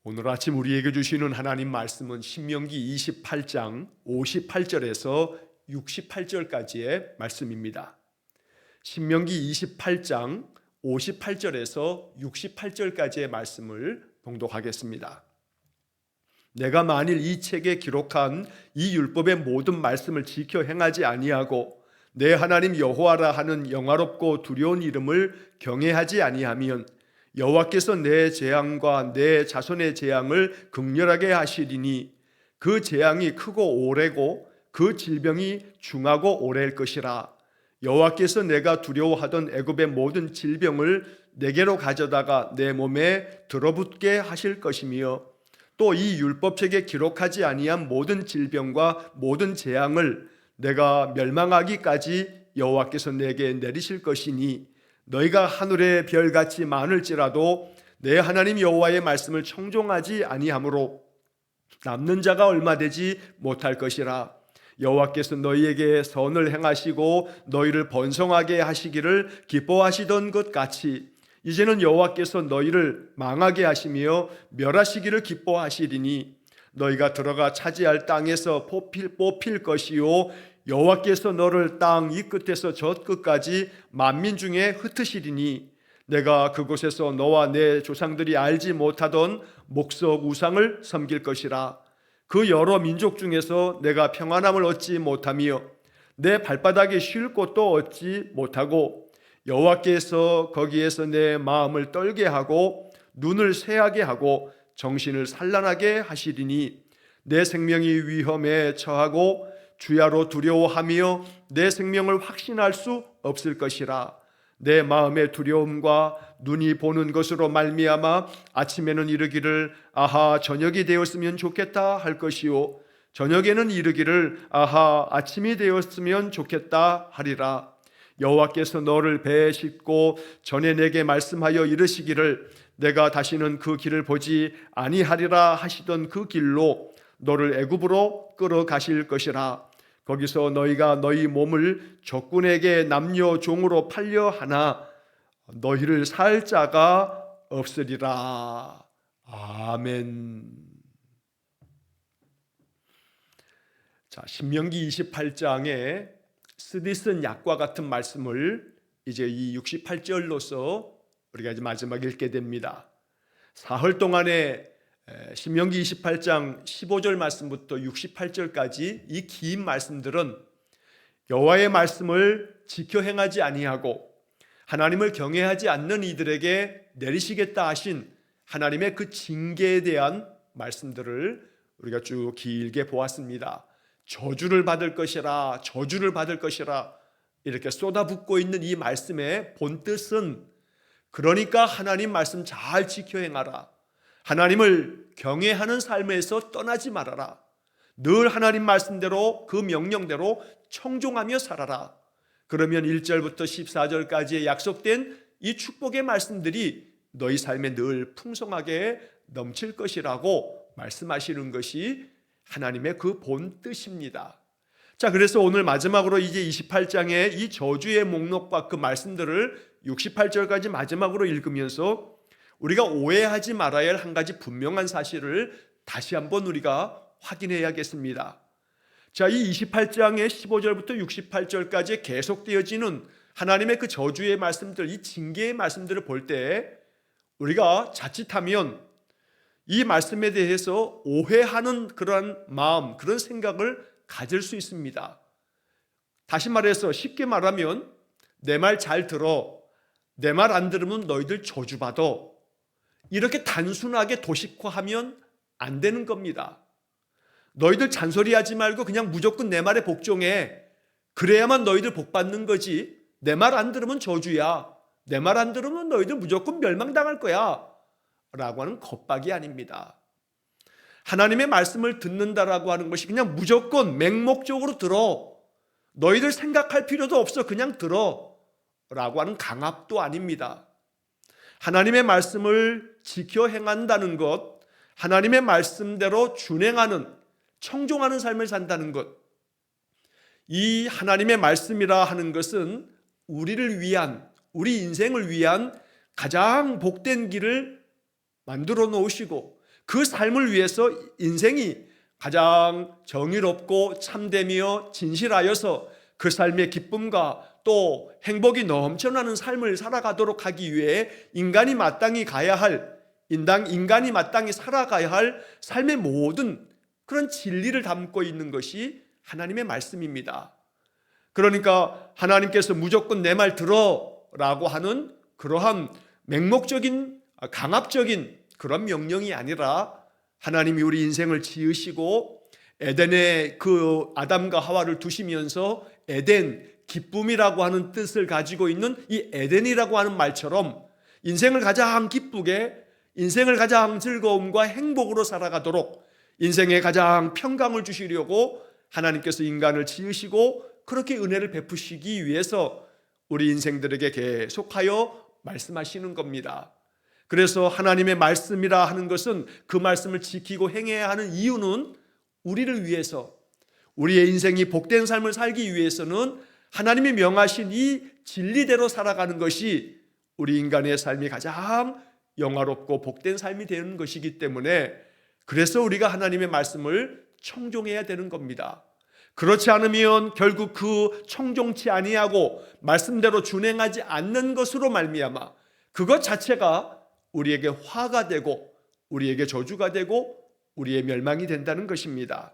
오늘 아침 우리에게 주시는 하나님 말씀은 신명기 28장 58절에서 68절까지의 말씀입니다. 신명기 28장 58절에서 68절까지의 말씀을 봉독하겠습니다. 내가 만일 이 책에 기록한 이 율법의 모든 말씀을 지켜 행하지 아니하고 내 하나님 여호와라 하는 영화롭고 두려운 이름을 경외하지 아니하면 여호와께서 내 재앙과 내 자손의 재앙을 극렬하게 하시리니 그 재앙이 크고 오래고 그 질병이 중하고 오래일 것이라. 여호와께서 내가 두려워하던 애굽의 모든 질병을 내게로 가져다가 내 몸에 들어붙게 하실 것이며 또 이 율법책에 기록하지 아니한 모든 질병과 모든 재앙을 내가 멸망하기까지 여호와께서 내게 내리실 것이니 너희가 하늘의 별같이 많을지라도 내 하나님 여호와의 말씀을 청종하지 아니하므로 남는 자가 얼마 되지 못할 것이라. 여호와께서 너희에게 선을 행하시고 너희를 번성하게 하시기를 기뻐하시던 것 같이 이제는 여호와께서 너희를 망하게 하시며 멸하시기를 기뻐하시리니 너희가 들어가 차지할 땅에서 뽑힐 것이요 여호와께서 너를 땅 이 끝에서 저 끝까지 만민 중에 흩으시리니 내가 그곳에서 너와 내 조상들이 알지 못하던 목석 우상을 섬길 것이라. 그 여러 민족 중에서 내가 평안함을 얻지 못하며 내 발바닥에 쉴 곳도 얻지 못하고 여호와께서 거기에서 내 마음을 떨게 하고 눈을 새하게 하고 정신을 산란하게 하시리니 내 생명이 위험에 처하고 주야로 두려워하며 내 생명을 확신할 수 없을 것이라. 내 마음의 두려움과 눈이 보는 것으로 말미암아 아침에는 이르기를 아하 저녁이 되었으면 좋겠다 할 것이요 저녁에는 이르기를 아하 아침이 되었으면 좋겠다 하리라. 여호와께서 너를 배에 싣고 전에 내게 말씀하여 이르시기를 내가 다시는 그 길을 보지 아니하리라 하시던 그 길로 너를 애굽으로 끌어가실 것이라. 거기서 너희가 너희 몸을 적군에게 남녀 종으로 팔려 하나 너희를 살 자가 없으리라. 아멘. 자, 신명기 28장에 쓰디쓴 약과 같은 말씀을 이제 이 68절로서 우리가 이제 마지막 읽게 됩니다. 사흘 동안에 신명기 28장 15절 말씀부터 68절까지 이 긴 말씀들은 여호와의 말씀을 지켜 행하지 아니하고 하나님을 경외하지 않는 이들에게 내리시겠다 하신 하나님의 그 징계에 대한 말씀들을 우리가 쭉 길게 보았습니다. 저주를 받을 것이라 저주를 받을 것이라 이렇게 쏟아붓고 있는 이 말씀의 본뜻은 그러니까 하나님 말씀 잘 지켜 행하라. 하나님을 경외하는 삶에서 떠나지 말아라. 늘 하나님 말씀대로 그 명령대로 청종하며 살아라. 그러면 1절부터 14절까지의 약속된 이 축복의 말씀들이 너희 삶에 늘 풍성하게 넘칠 것이라고 말씀하시는 것이 하나님의 그 본뜻입니다. 자, 그래서 오늘 마지막으로 이제 28장의 이 저주의 목록과 그 말씀들을 68절까지 마지막으로 읽으면서 우리가 오해하지 말아야 할 한 가지 분명한 사실을 다시 한번 우리가 확인해야겠습니다. 자, 이 28장의 15절부터 68절까지 계속되어지는 하나님의 그 저주의 말씀들, 이 징계의 말씀들을 볼 때 우리가 자칫하면 이 말씀에 대해서 오해하는 그런 마음, 그런 생각을 가질 수 있습니다. 다시 말해서 쉽게 말하면 내 말 잘 들어, 내 말 안 들으면 너희들 저주받아. 이렇게 단순하게 도식화하면 안 되는 겁니다. 너희들 잔소리하지 말고 그냥 무조건 내 말에 복종해. 그래야만 너희들 복받는 거지. 내 말 안 들으면 저주야. 내 말 안 들으면 너희들 무조건 멸망당할 거야 라고 하는 겁박이 아닙니다. 하나님의 말씀을 듣는다라고 하는 것이 그냥 무조건 맹목적으로 들어. 너희들 생각할 필요도 없어. 그냥 들어 라고 하는 강압도 아닙니다. 하나님의 말씀을 지켜 행한다는 것, 하나님의 말씀대로 준행하는, 청종하는 삶을 산다는 것, 이 하나님의 말씀이라 하는 것은 우리를 위한, 우리 인생을 위한 가장 복된 길을 만들어 놓으시고 그 삶을 위해서 인생이 가장 정의롭고 참되며 진실하여서 그 삶의 기쁨과 또 행복이 넘쳐나는 삶을 살아가도록 하기 위해 인간이 마땅히 가야 할, 인간이 마땅히 살아가야 할 삶의 모든 그런 진리를 담고 있는 것이 하나님의 말씀입니다. 그러니까 하나님께서 무조건 내 말 들어 라고 하는 그러한 맹목적인 강압적인 그런 명령이 아니라 하나님이 우리 인생을 지으시고 에덴에 그 아담과 하와를 두시면서 에덴, 기쁨이라고 하는 뜻을 가지고 있는 이 에덴이라고 하는 말처럼 인생을 가장 기쁘게, 인생을 가장 즐거움과 행복으로 살아가도록 인생에 가장 평강을 주시려고 하나님께서 인간을 지으시고 그렇게 은혜를 베푸시기 위해서 우리 인생들에게 계속하여 말씀하시는 겁니다. 그래서 하나님의 말씀이라 하는 것은 그 말씀을 지키고 행해야 하는 이유는 우리를 위해서, 우리의 인생이 복된 삶을 살기 위해서는 하나님이 명하신 이 진리대로 살아가는 것이 우리 인간의 삶이 가장 영화롭고 복된 삶이 되는 것이기 때문에 그래서 우리가 하나님의 말씀을 청종해야 되는 겁니다. 그렇지 않으면 결국 그 청종치 아니하고 말씀대로 준행하지 않는 것으로 말미암아 그것 자체가 우리에게 화가 되고 우리에게 저주가 되고 우리의 멸망이 된다는 것입니다.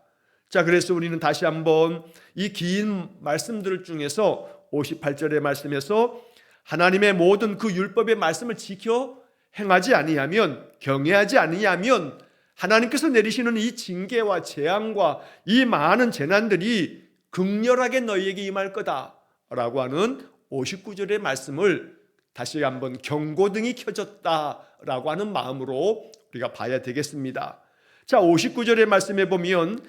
자, 그래서 우리는 다시 한번 이 긴 말씀들 중에서 58절의 말씀에서 하나님의 모든 그 율법의 말씀을 지켜 행하지 아니하면, 경외하지 아니하면 하나님께서 내리시는 이 징계와 재앙과 이 많은 재난들이 극렬하게 너희에게 임할 거다라고 하는 59절의 말씀을 다시 한번 경고등이 켜졌다라고 하는 마음으로 우리가 봐야 되겠습니다. 자, 59절의 말씀에 보면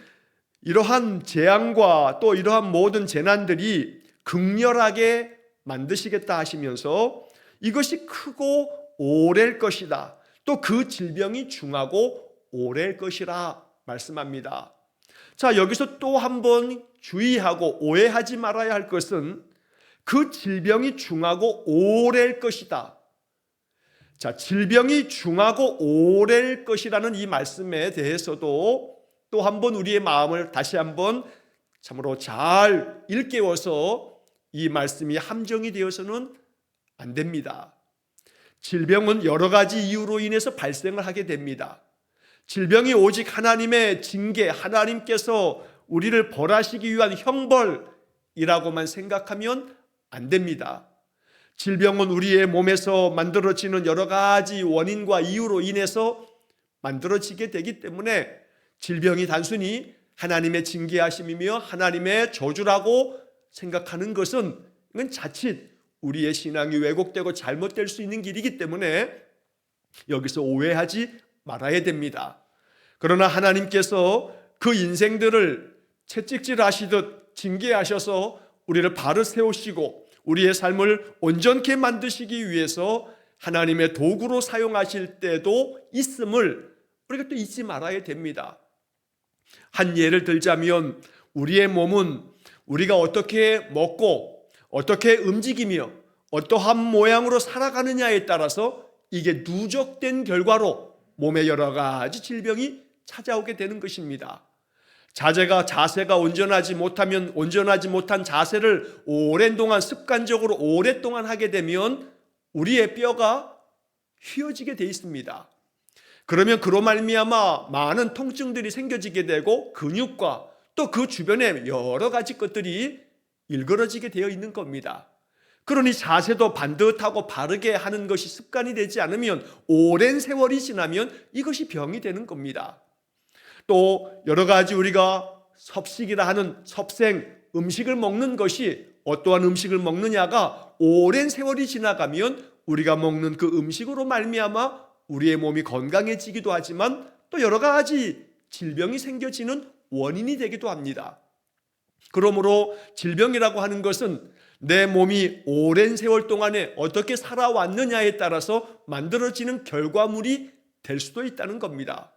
이러한 재앙과 또 이러한 모든 재난들이 극렬하게 만드시겠다 하시면서 이것이 크고 오래일 것이다. 또 그 질병이 중하고 오래일 것이라 말씀합니다. 자, 여기서 또 한번 주의하고 오해하지 말아야 할 것은 그 질병이 중하고 오래일 것이다. 자, 질병이 중하고 오래일 것이라는 이 말씀에 대해서도 또 한번 우리의 마음을 다시 한번 참으로 잘 일깨워서 이 말씀이 함정이 되어서는 안 됩니다. 질병은 여러 가지 이유로 인해서 발생을 하게 됩니다. 질병이 오직 하나님의 징계, 하나님께서 우리를 벌하시기 위한 형벌이라고만 생각하면 안 됩니다. 질병은 우리의 몸에서 만들어지는 여러 가지 원인과 이유로 인해서 만들어지게 되기 때문에 질병이 단순히 하나님의 징계하심이며 하나님의 저주라고 생각하는 것은 이건 자칫 우리의 신앙이 왜곡되고 잘못될 수 있는 길이기 때문에 여기서 오해하지 말아야 됩니다. 그러나 하나님께서 그 인생들을 채찍질하시듯 징계하셔서 우리를 바로 세우시고 우리의 삶을 온전케 만드시기 위해서 하나님의 도구로 사용하실 때도 있음을 우리가 또 잊지 말아야 됩니다. 한 예를 들자면 우리의 몸은 우리가 어떻게 먹고 어떻게 움직이며 어떠한 모양으로 살아가느냐에 따라서 이게 누적된 결과로 몸에 여러 가지 질병이 찾아오게 되는 것입니다. 자세가 온전하지 못하면 온전하지 못한 자세를 오랜 동안 습관적으로 오랫동안 하게 되면 우리의 뼈가 휘어지게 돼 있습니다. 그러면 그로 말미암아 많은 통증들이 생겨지게 되고 근육과 또 그 주변에 여러 가지 것들이 일그러지게 되어 있는 겁니다. 그러니 자세도 반듯하고 바르게 하는 것이 습관이 되지 않으면 오랜 세월이 지나면 이것이 병이 되는 겁니다. 또 여러 가지 우리가 섭식이라 하는 섭생, 음식을 먹는 것이 어떠한 음식을 먹느냐가 오랜 세월이 지나가면 우리가 먹는 그 음식으로 말미암아 우리의 몸이 건강해지기도 하지만 또 여러 가지 질병이 생겨지는 원인이 되기도 합니다. 그러므로 질병이라고 하는 것은 내 몸이 오랜 세월 동안에 어떻게 살아왔느냐에 따라서 만들어지는 결과물이 될 수도 있다는 겁니다.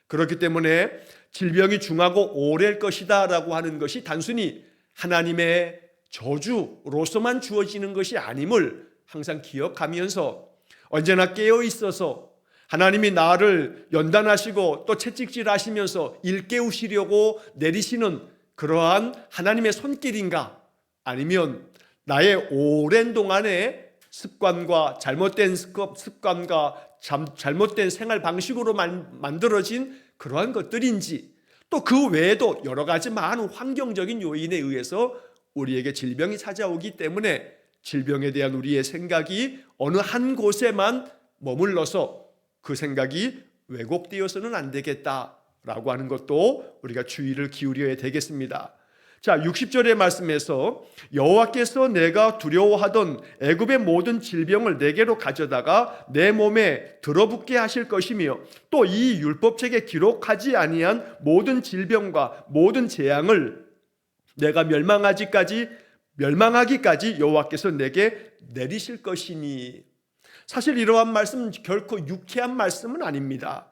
그렇기 때문에 질병이 중하고 오래일 것이다 라고 하는 것이 단순히 하나님의 저주로서만 주어지는 것이 아님을 항상 기억하면서 언제나 깨어 있어서 하나님이 나를 연단하시고 또 채찍질하시면서 일깨우시려고 내리시는 그러한 하나님의 손길인가? 아니면 나의 오랜 동안의 습관과 잘못된 습관과 잘못된 생활 방식으로 만들어진 그러한 것들인지, 또 그 외에도 여러 가지 많은 환경적인 요인에 의해서 우리에게 질병이 찾아오기 때문에 질병에 대한 우리의 생각이 어느 한 곳에만 머물러서 그 생각이 왜곡되어서는 안 되겠다라고 하는 것도 우리가 주의를 기울여야 되겠습니다. 자, 60절의 말씀에서 여호와께서 내가 두려워하던 애굽의 모든 질병을 내게로 가져다가 내 몸에 들어붙게 하실 것이며 또 이 율법책에 기록하지 아니한 모든 질병과 모든 재앙을 내가 멸망하기까지 여호와께서 내게 내리실 것이니. 사실 이러한 말씀은 결코 유쾌한 말씀은 아닙니다.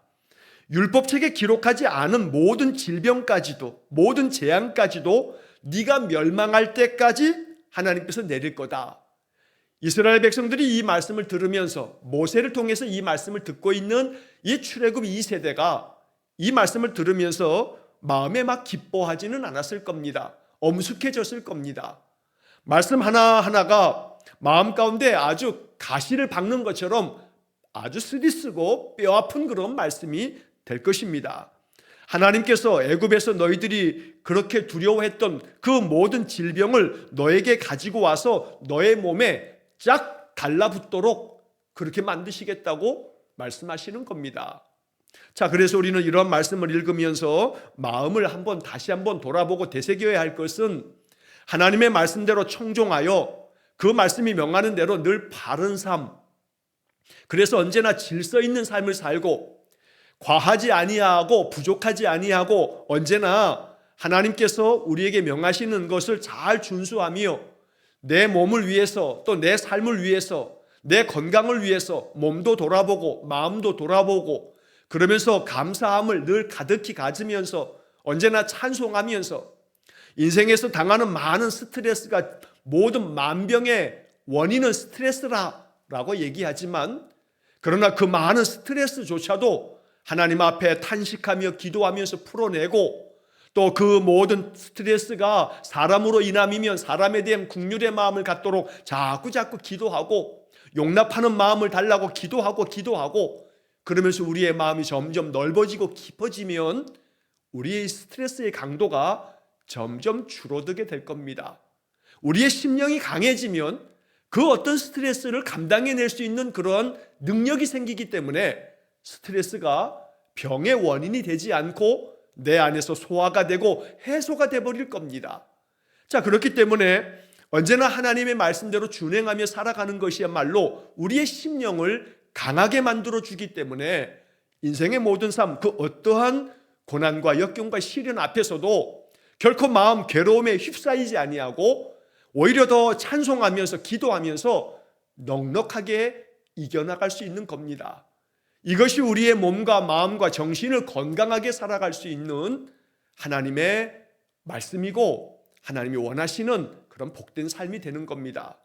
율법책에 기록하지 않은 모든 질병까지도, 모든 재앙까지도 네가 멸망할 때까지 하나님께서 내릴 거다. 이스라엘 백성들이 이 말씀을 들으면서, 모세를 통해서 이 말씀을 듣고 있는 이 출애굽 2세대가 이 말씀을 들으면서 마음에 막 기뻐하지는 않았을 겁니다. 엄숙해졌을 겁니다. 말씀 하나하나가 마음 가운데 아주 가시를 박는 것처럼 아주 쓰디쓰고 뼈아픈 그런 말씀이 될 것입니다. 하나님께서 애굽에서 너희들이 그렇게 두려워했던 그 모든 질병을 너에게 가지고 와서 너의 몸에 쫙 달라붙도록 그렇게 만드시겠다고 말씀하시는 겁니다. 자, 그래서 우리는 이런 말씀을 읽으면서 마음을 다시 한번 돌아보고 되새겨야 할 것은, 하나님의 말씀대로 청종하여 그 말씀이 명하는 대로 늘 바른 삶, 그래서 언제나 질서 있는 삶을 살고 과하지 아니하고 부족하지 아니하고 언제나 하나님께서 우리에게 명하시는 것을 잘 준수하며 내 몸을 위해서, 또 내 삶을 위해서, 내 건강을 위해서 몸도 돌아보고 마음도 돌아보고, 그러면서 감사함을 늘 가득히 가지면서 언제나 찬송하면서, 인생에서 당하는 많은 스트레스가 모든 만병의 원인은 스트레스라고 얘기하지만, 그러나 그 많은 스트레스조차도 하나님 앞에 탄식하며 기도하면서 풀어내고, 또 그 모든 스트레스가 사람으로 인함이면 사람에 대한 긍휼의 마음을 갖도록 자꾸 기도하고, 용납하는 마음을 달라고 기도하고, 그러면서 우리의 마음이 점점 넓어지고 깊어지면 우리의 스트레스의 강도가 점점 줄어들게 될 겁니다. 우리의 심령이 강해지면 그 어떤 스트레스를 감당해낼 수 있는 그런 능력이 생기기 때문에 스트레스가 병의 원인이 되지 않고 내 안에서 소화가 되고 해소가 되어버릴 겁니다. 자, 그렇기 때문에 언제나 하나님의 말씀대로 준행하며 살아가는 것이야말로 우리의 심령을 강하게 만들어주기 때문에 인생의 모든 삶, 그 어떠한 고난과 역경과 시련 앞에서도 결코 마음 괴로움에 휩싸이지 아니하고 오히려 더 찬송하면서 기도하면서 넉넉하게 이겨나갈 수 있는 겁니다. 이것이 우리의 몸과 마음과 정신을 건강하게 살아갈 수 있는 하나님의 말씀이고 하나님이 원하시는 그런 복된 삶이 되는 겁니다.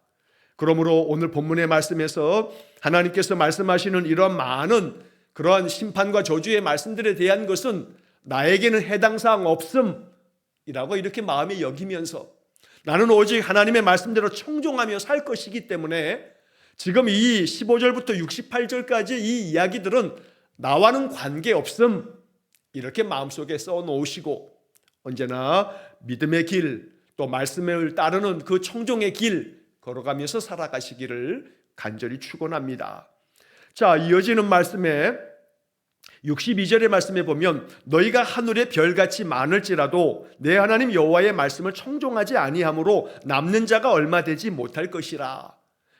그러므로 오늘 본문의 말씀에서 하나님께서 말씀하시는 이런 많은 그러한 심판과 저주의 말씀들에 대한 것은 나에게는 해당 사항 없음이라고 이렇게 마음에 여기면서 나는 오직 하나님의 말씀대로 청종하며 살 것이기 때문에 지금 이 15절부터 68절까지 이 이야기들은 나와는 관계없음, 이렇게 마음속에 써놓으시고 언제나 믿음의 길, 또 말씀을 따르는 그 청종의 길 걸어가면서 살아가시기를 간절히 축원합니다. 자, 이어지는 말씀에 62절의 말씀에 보면 너희가 하늘의 별같이 많을지라도 내 하나님 여호와의 말씀을 청종하지 아니하므로 남는 자가 얼마 되지 못할 것이라.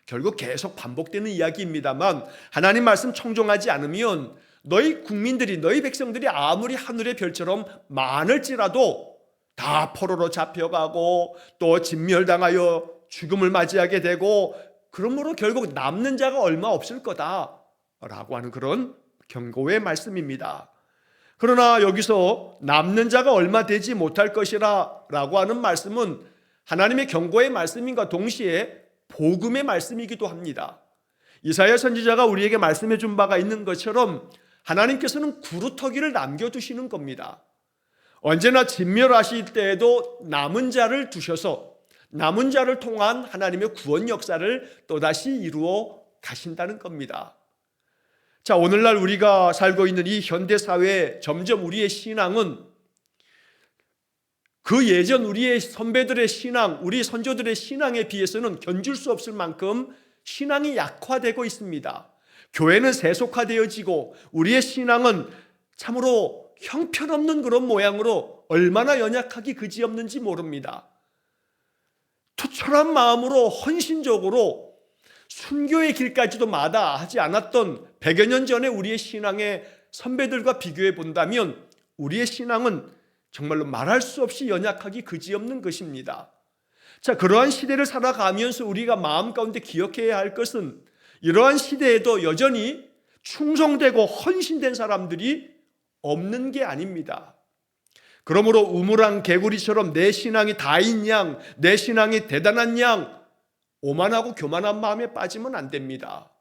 결국 계속 반복되는 이야기입니다만 하나님 말씀 청종하지 않으면 너희 국민들이, 너희 백성들이 아무리 하늘의 별처럼 많을지라도 다 포로로 잡혀가고 또 진멸당하여 죽음을 맞이하게 되고, 그러므로 결국 남는 자가 얼마 없을 거다라고 하는 그런 경고의 말씀입니다. 그러나 여기서 남는 자가 얼마 되지 못할 것이라 라고 하는 말씀은 하나님의 경고의 말씀인과 동시에 복음의 말씀이기도 합니다. 이사야 선지자가 우리에게 말씀해 준 바가 있는 것처럼 하나님께서는 구루터기를 남겨두시는 겁니다. 언제나 진멸하실 때에도 남은 자를 두셔서 남은 자를 통한 하나님의 구원 역사를 또다시 이루어 가신다는 겁니다. 자, 오늘날 우리가 살고 있는 이 현대 사회에 점점 우리의 신앙은 그 예전 우리의 선배들의 신앙, 우리 선조들의 신앙에 비해서는 견줄 수 없을 만큼 신앙이 약화되고 있습니다. 교회는 세속화되어지고 우리의 신앙은 참으로 형편없는 그런 모양으로 얼마나 연약하기 그지없는지 모릅니다. 투철한 마음으로 헌신적으로 순교의 길까지도 마다하지 않았던 100여 년 전에 우리의 신앙의 선배들과 비교해 본다면 우리의 신앙은 정말로 말할 수 없이 연약하기 그지없는 것입니다. 자, 그러한 시대를 살아가면서 우리가 마음 가운데 기억해야 할 것은 이러한 시대에도 여전히 충성되고 헌신된 사람들이 없는 게 아닙니다. 그러므로 우물안 개구리처럼 내 신앙이 다인 양, 내 신앙이 대단한 양 오만하고 교만한 마음에 빠지면 안 됩니다.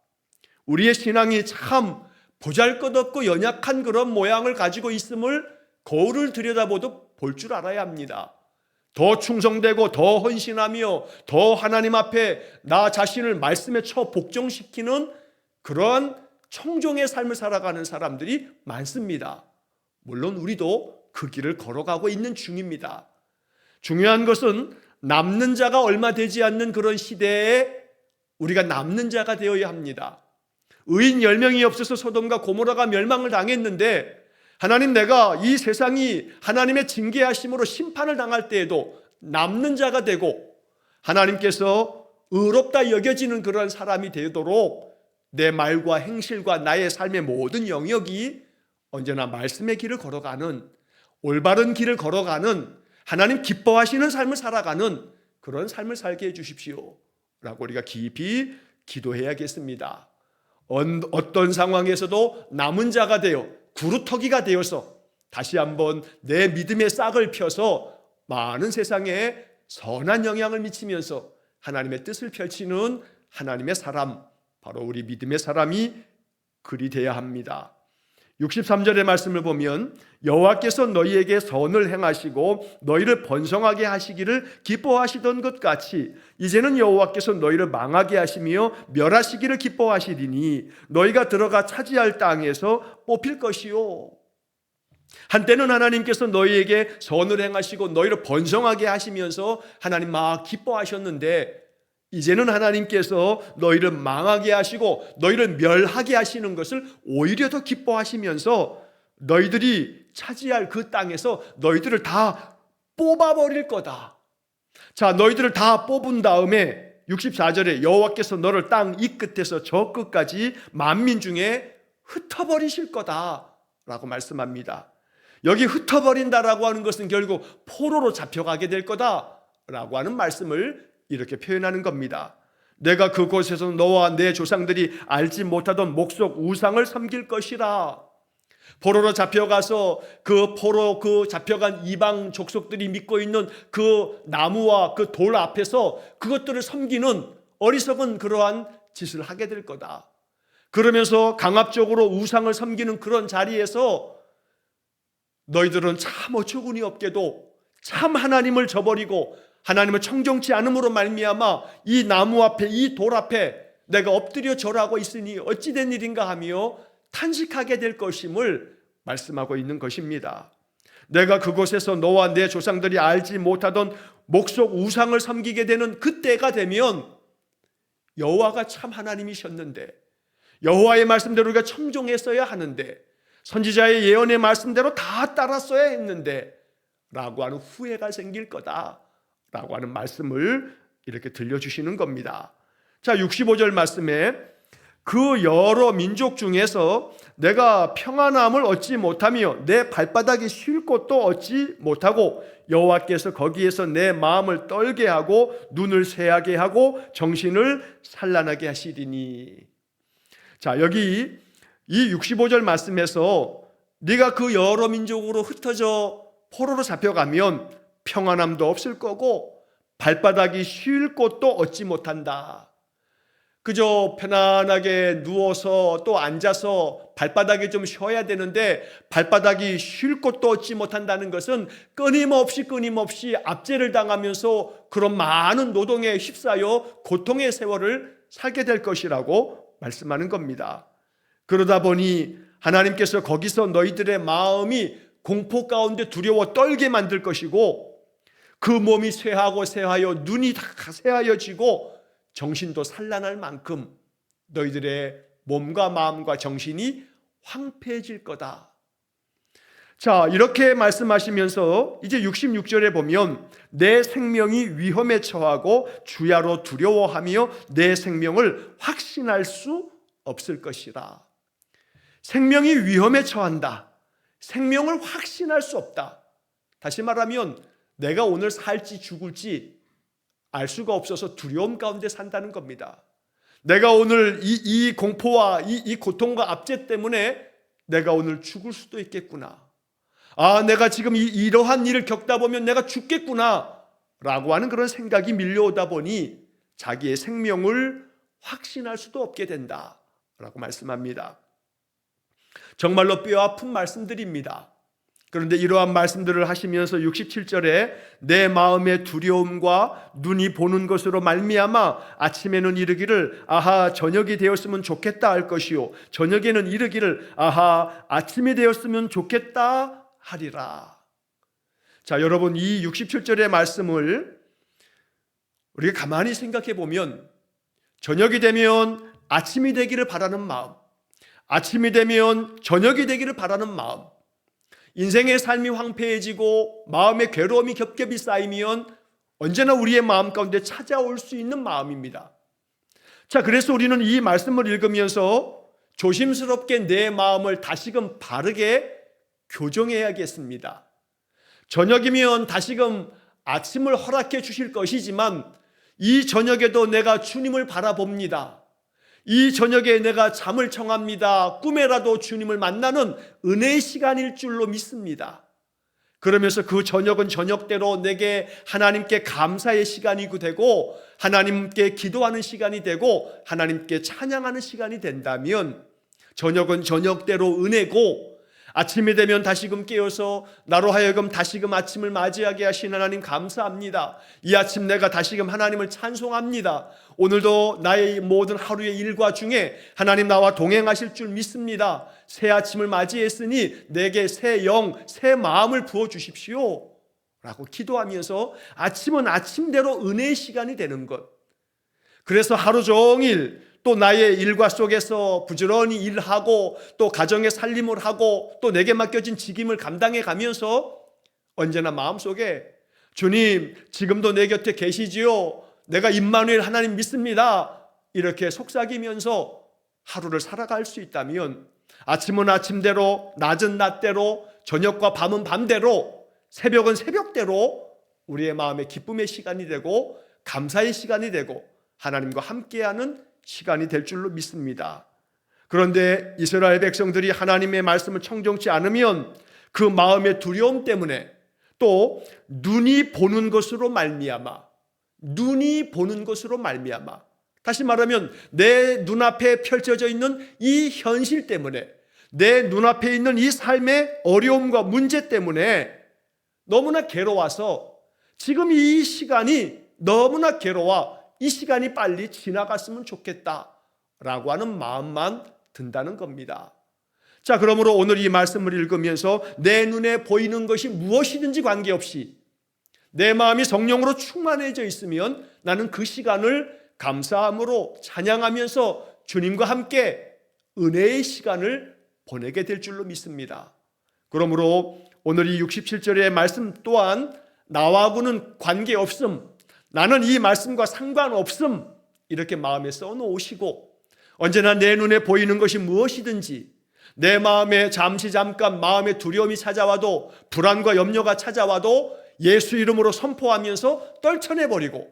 우리의 신앙이 참 보잘것없고 연약한 그런 모양을 가지고 있음을 거울을 들여다보도 볼 줄 알아야 합니다. 더 충성되고 더 헌신하며 더 하나님 앞에 나 자신을 말씀에 처 복종시키는 그러한 청종의 삶을 살아가는 사람들이 많습니다. 물론 우리도 그 길을 걸어가고 있는 중입니다. 중요한 것은 남는 자가 얼마 되지 않는 그런 시대에 우리가 남는 자가 되어야 합니다. 의인 10명이 없어서 소돔과 고모라가 멸망을 당했는데 하나님, 내가 이 세상이 하나님의 징계하심으로 심판을 당할 때에도 남는 자가 되고 하나님께서 의롭다 여겨지는 그런 사람이 되도록 내 말과 행실과 나의 삶의 모든 영역이 언제나 말씀의 길을 걸어가는, 올바른 길을 걸어가는, 하나님 기뻐하시는 삶을 살아가는 그런 삶을 살게 해주십시오 라고 우리가 깊이 기도해야겠습니다. 어떤 상황에서도 남은 자가 되어 구루터기가 되어서 다시 한번 내 믿음의 싹을 펴서 많은 세상에 선한 영향을 미치면서 하나님의 뜻을 펼치는 하나님의 사람, 바로 우리 믿음의 사람이 그리 돼야 합니다. 63절의 말씀을 보면 여호와께서 너희에게 선을 행하시고 너희를 번성하게 하시기를 기뻐하시던 것 같이 이제는 여호와께서 너희를 망하게 하시며 멸하시기를 기뻐하시리니 너희가 들어가 차지할 땅에서 뽑힐 것이요. 한때는 하나님께서 너희에게 선을 행하시고 너희를 번성하게 하시면서 하나님 막 기뻐하셨는데 이제는 하나님께서 너희를 망하게 하시고 너희를 멸하게 하시는 것을 오히려 더 기뻐하시면서 너희들이 차지할 그 땅에서 너희들을 다 뽑아버릴 거다. 자, 너희들을 다 뽑은 다음에 64절에 여호와께서 너를 땅 이 끝에서 저 끝까지 만민 중에 흩어버리실 거다 라고 말씀합니다. 여기 흩어버린다라고 하는 것은 결국 포로로 잡혀가게 될 거다 라고 하는 말씀을 이렇게 표현하는 겁니다. 내가 그곳에서 너와 내 조상들이 알지 못하던 목석 우상을 섬길 것이라. 포로로 잡혀가서 그 잡혀간 이방 족속들이 믿고 있는 그 나무와 그 돌 앞에서 그것들을 섬기는 어리석은 그러한 짓을 하게 될 거다. 그러면서 강압적으로 우상을 섬기는 그런 자리에서 너희들은 참 어처구니 없게도 참 하나님을 저버리고 하나님을 청정치 않음으로 말미암아 이 나무 앞에 이 돌 앞에 내가 엎드려 절하고 있으니 어찌 된 일인가 하며 탄식하게 될 것임을 말씀하고 있는 것입니다. 내가 그곳에서 너와 내 조상들이 알지 못하던 목석 우상을 섬기게 되는 그때가 되면 여호와가 참 하나님이셨는데 여호와의 말씀대로 우리가 청종했어야 하는데 선지자의 예언의 말씀대로 다 따랐어야 했는데 라고 하는 후회가 생길 거다 라고 하는 말씀을 이렇게 들려주시는 겁니다. 자, 65절 말씀에 그 여러 민족 중에서 내가 평안함을 얻지 못하며 내 발바닥이 쉴 곳도 얻지 못하고 여호와께서 거기에서 내 마음을 떨게 하고 눈을 쇠하게 하고 정신을 산란하게 하시리니. 자, 여기 이 65절 말씀에서 네가 그 여러 민족으로 흩어져 포로로 잡혀가면 평안함도 없을 거고 발바닥이 쉴 곳도 얻지 못한다. 그저 편안하게 누워서 또 앉아서 발바닥에 좀 쉬어야 되는데 발바닥이 쉴 곳도 얻지 못한다는 것은 끊임없이 압제를 당하면서 그런 많은 노동에 휩싸여 고통의 세월을 살게 될 것이라고 말씀하는 겁니다. 그러다 보니 하나님께서 거기서 너희들의 마음이 공포 가운데 두려워 떨게 만들 것이고 그 몸이 쇠하여 눈이 다 새하여지고 정신도 산란할 만큼 너희들의 몸과 마음과 정신이 황폐해질 거다. 자, 이렇게 말씀하시면서 이제 66절에 보면 내 생명이 위험에 처하고 주야로 두려워하며 내 생명을 확신할 수 없을 것이라. 생명이 위험에 처한다. 생명을 확신할 수 없다. 다시 말하면 내가 오늘 살지 죽을지 알 수가 없어서 두려움 가운데 산다는 겁니다. 내가 오늘 이 공포와 이 고통과 압제 때문에 내가 오늘 죽을 수도 있겠구나. 내가 지금 이러한 일을 겪다 보면 내가 죽겠구나 라고 하는 그런 생각이 밀려오다 보니 자기의 생명을 확신할 수도 없게 된다 라고 말씀합니다. 정말로 뼈아픈 말씀들입니다. 그런데 이러한 말씀들을 하시면서 67절에 내 마음의 두려움과 눈이 보는 것으로 말미암아 아침에는 이르기를 아하 저녁이 되었으면 좋겠다 할 것이요 저녁에는 이르기를 아하 아침이 되었으면 좋겠다 하리라. 자, 여러분 이 67절의 말씀을 우리가 가만히 생각해 보면 저녁이 되면 아침이 되기를 바라는 마음, 아침이 되면 저녁이 되기를 바라는 마음, 인생의 삶이 황폐해지고 마음의 괴로움이 겹겹이 쌓이면 언제나 우리의 마음 가운데 찾아올 수 있는 마음입니다. 자, 그래서 우리는 이 말씀을 읽으면서 조심스럽게 내 마음을 다시금 바르게 교정해야겠습니다. 저녁이면 다시금 아침을 허락해 주실 것이지만 이 저녁에도 내가 주님을 바라봅니다. 이 저녁에 내가 잠을 청합니다. 꿈에라도 주님을 만나는 은혜의 시간일 줄로 믿습니다. 그러면서 그 저녁은 저녁대로 내게 하나님께 감사의 시간이 되고 하나님께 기도하는 시간이 되고 하나님께 찬양하는 시간이 된다면 저녁은 저녁대로 은혜고 아침이 되면 다시금 깨어서 나로 하여금 다시금 아침을 맞이하게 하신 하나님 감사합니다. 이 아침 내가 다시금 하나님을 찬송합니다. 오늘도 나의 모든 하루의 일과 중에 하나님 나와 동행하실 줄 믿습니다. 새 아침을 맞이했으니 내게 새 영, 새 마음을 부어주십시오 라고 기도하면서 아침은 아침대로 은혜의 시간이 되는 것. 그래서 하루 종일 또 나의 일과 속에서 부지런히 일하고 또 가정의 살림을 하고 또 내게 맡겨진 직임을 감당해 가면서 언제나 마음속에 주님 지금도 내 곁에 계시지요. 내가 임마누엘 하나님 믿습니다. 이렇게 속삭이면서 하루를 살아갈 수 있다면 아침은 아침대로 낮은 낮대로 저녁과 밤은 밤대로 새벽은 새벽대로 우리의 마음의 기쁨의 시간이 되고 감사의 시간이 되고 하나님과 함께하는 시간이 될 줄로 믿습니다. 그런데 이스라엘 백성들이 하나님의 말씀을 청정치 않으면 그 마음의 두려움 때문에 또 눈이 보는 것으로 말미암아 다시 말하면 내 눈앞에 펼쳐져 있는 이 현실 때문에 내 눈앞에 있는 이 삶의 어려움과 문제 때문에 너무나 괴로워서 지금 이 시간이 너무나 괴로워 이 시간이 빨리 지나갔으면 좋겠다라고 하는 마음만 든다는 겁니다. 자, 그러므로 오늘 이 말씀을 읽으면서 내 눈에 보이는 것이 무엇이든지 관계없이 내 마음이 성령으로 충만해져 있으면 나는 그 시간을 감사함으로 찬양하면서 주님과 함께 은혜의 시간을 보내게 될 줄로 믿습니다. 그러므로 오늘 이 67절의 말씀 또한 나하고는 관계없음, 나는 이 말씀과 상관없음 이렇게 마음에 써놓으시고 언제나 내 눈에 보이는 것이 무엇이든지 내 마음에 잠깐 마음의 두려움이 찾아와도 불안과 염려가 찾아와도 예수 이름으로 선포하면서 떨쳐내버리고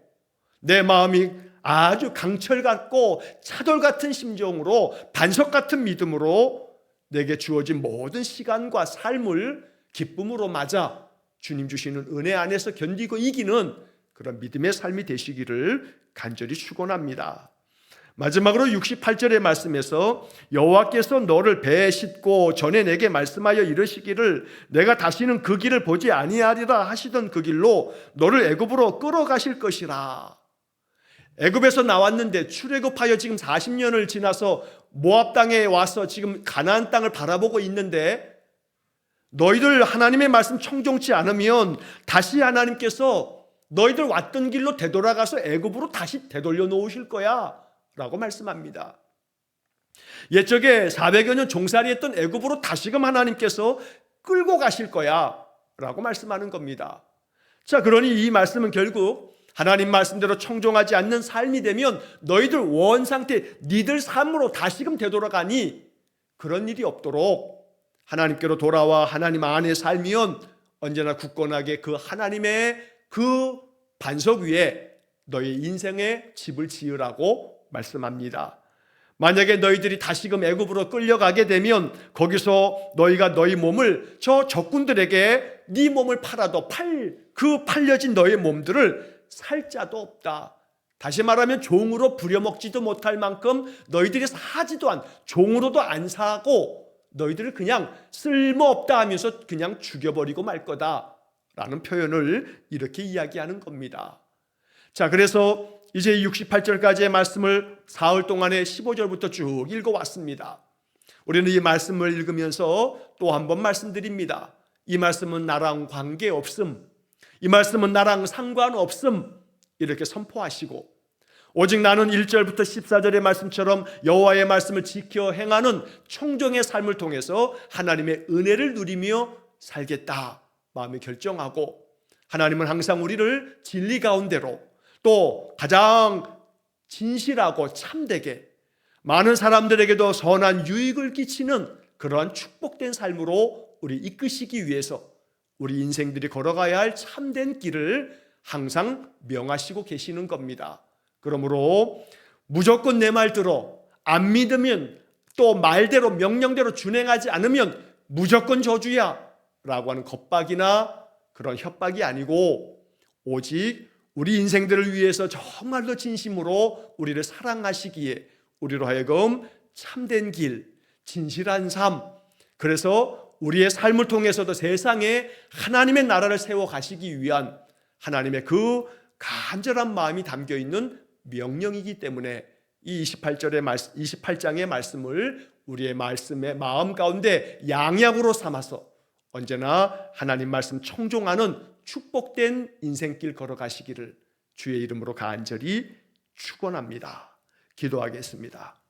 내 마음이 아주 강철 같고 차돌 같은 심정으로 반석 같은 믿음으로 내게 주어진 모든 시간과 삶을 기쁨으로 맞아 주님 주시는 은혜 안에서 견디고 이기는 그런 믿음의 삶이 되시기를 간절히 축원합니다. 마지막으로 68절의 말씀에서 여호와께서 너를 배에 싣고 전에 내게 말씀하여 이르시기를 내가 다시는 그 길을 보지 아니하리라 하시던 그 길로 너를 애굽으로 끌어가실 것이라. 애굽에서 나왔는데 출애굽하여 지금 40년을 지나서 모압 땅에 와서 지금 가나안 땅을 바라보고 있는데 너희들 하나님의 말씀 청종치 않으면 다시 하나님께서 너희들 왔던 길로 되돌아가서 애굽으로 다시 되돌려 놓으실 거야 라고 말씀합니다. 옛적에 400여 년 종살이했던 애굽으로 다시금 하나님께서 끌고 가실 거야 라고 말씀하는 겁니다. 자, 그러니 이 말씀은 결국 하나님 말씀대로 청종하지 않는 삶이 되면 너희들 원상태 니들 삶으로 다시금 되돌아가니 그런 일이 없도록 하나님께로 돌아와 하나님 안에 살면 언제나 굳건하게 그 하나님의 그 반석 위에 너희 인생의 집을 지으라고 말씀합니다. 만약에 너희들이 다시금 애굽으로 끌려가게 되면 거기서 너희가 너희 몸을 저 적군들에게 네 몸을 팔아도 그 팔려진 너희 몸들을 살 자도 없다. 다시 말하면 종으로 부려먹지도 못할 만큼 너희들이 사지도 종으로도 안 사고 너희들을 그냥 쓸모없다 하면서 그냥 죽여버리고 말 거다 라는 표현을 이렇게 이야기하는 겁니다. 자, 그래서 이제 68절까지의 말씀을 사흘 동안에 15절부터 쭉 읽어왔습니다. 우리는 이 말씀을 읽으면서 또 한 번 말씀드립니다. 이 말씀은 나랑 관계없음, 이 말씀은 나랑 상관없음 이렇게 선포하시고 오직 나는 1절부터 14절의 말씀처럼 여호와의 말씀을 지켜 행하는 청정의 삶을 통해서 하나님의 은혜를 누리며 살겠다 마음에 결정하고 하나님은 항상 우리를 진리 가운데로 또 가장 진실하고 참되게 많은 사람들에게도 선한 유익을 끼치는 그러한 축복된 삶으로 우리 이끄시기 위해서 우리 인생들이 걸어가야 할 참된 길을 항상 명하시고 계시는 겁니다. 그러므로 무조건 내 말 들어 안 믿으면 또 말대로 명령대로 준행하지 않으면 무조건 저주야 라고 하는 겁박이나 그런 협박이 아니고 오직 우리 인생들을 위해서 정말로 진심으로 우리를 사랑하시기에 우리로 하여금 참된 길, 진실한 삶, 그래서 우리의 삶을 통해서도 세상에 하나님의 나라를 세워가시기 위한 하나님의 그 간절한 마음이 담겨있는 명령이기 때문에 이 28장의 말씀을 우리의 말씀의 마음 가운데 양약으로 삼아서 언제나 하나님 말씀 청종하는 축복된 인생길 걸어가시기를 주의 이름으로 간절히 축원합니다. 기도하겠습니다.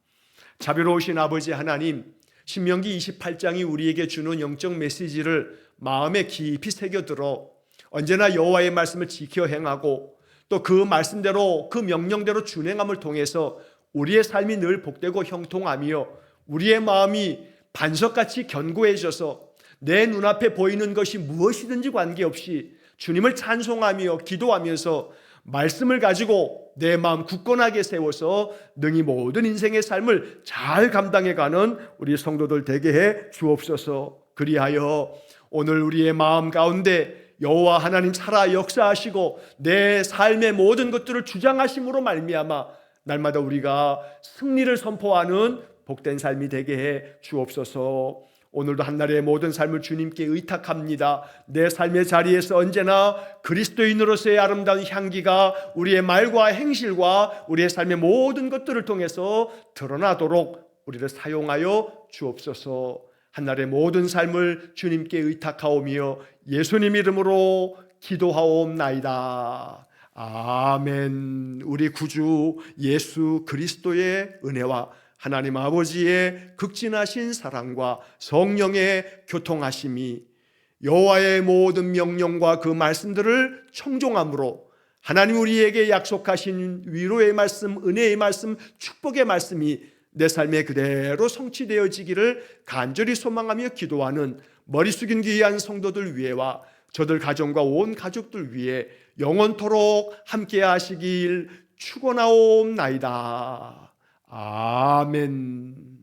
자비로우신 아버지 하나님, 신명기 28장이 우리에게 주는 영적 메시지를 마음에 깊이 새겨들어 언제나 여호와의 말씀을 지켜 행하고 또 그 말씀대로 그 명령대로 준행함을 통해서 우리의 삶이 늘 복되고 형통하며 우리의 마음이 반석같이 견고해져서 내 눈앞에 보이는 것이 무엇이든지 관계없이 주님을 찬송하며 기도하면서 말씀을 가지고 내 마음 굳건하게 세워서 능히 모든 인생의 삶을 잘 감당해가는 우리 성도들 되게 해 주옵소서. 그리하여 오늘 우리의 마음 가운데 여호와 하나님 살아 역사하시고 내 삶의 모든 것들을 주장하심으로 말미암아 날마다 우리가 승리를 선포하는 복된 삶이 되게 해 주옵소서. 오늘도 한날의 모든 삶을 주님께 의탁합니다. 내 삶의 자리에서 언제나 그리스도인으로서의 아름다운 향기가 우리의 말과 행실과 우리의 삶의 모든 것들을 통해서 드러나도록 우리를 사용하여 주옵소서. 한날의 모든 삶을 주님께 의탁하오며 예수님 이름으로 기도하옵나이다. 아멘. 우리 구주 예수 그리스도의 은혜와 하나님 아버지의 극진하신 사랑과 성령의 교통하심이 여호와의 모든 명령과 그 말씀들을 청종함으로 하나님 우리에게 약속하신 위로의 말씀, 은혜의 말씀, 축복의 말씀이 내 삶에 그대로 성취되어지기를 간절히 소망하며 기도하는 머리 숙인 귀한 성도들 위에와 저들 가정과 온 가족들 위해 영원토록 함께 하시길 축원하옵나이다. 아멘.